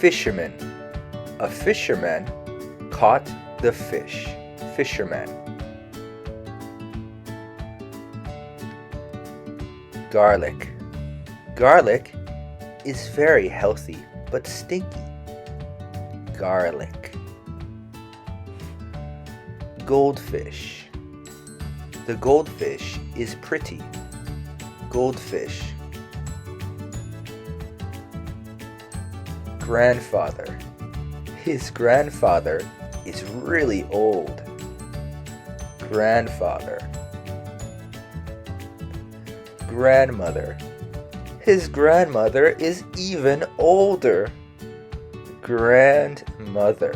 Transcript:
Fisherman. A fisherman caught the fish. Fisherman. Garlic. Garlic is very healthy but stinky. Garlic. Goldfish. The goldfish is pretty. Goldfish. Grandfather. His grandfather is really old. Grandfather. Grandmother. His grandmother is even older. Grandmother.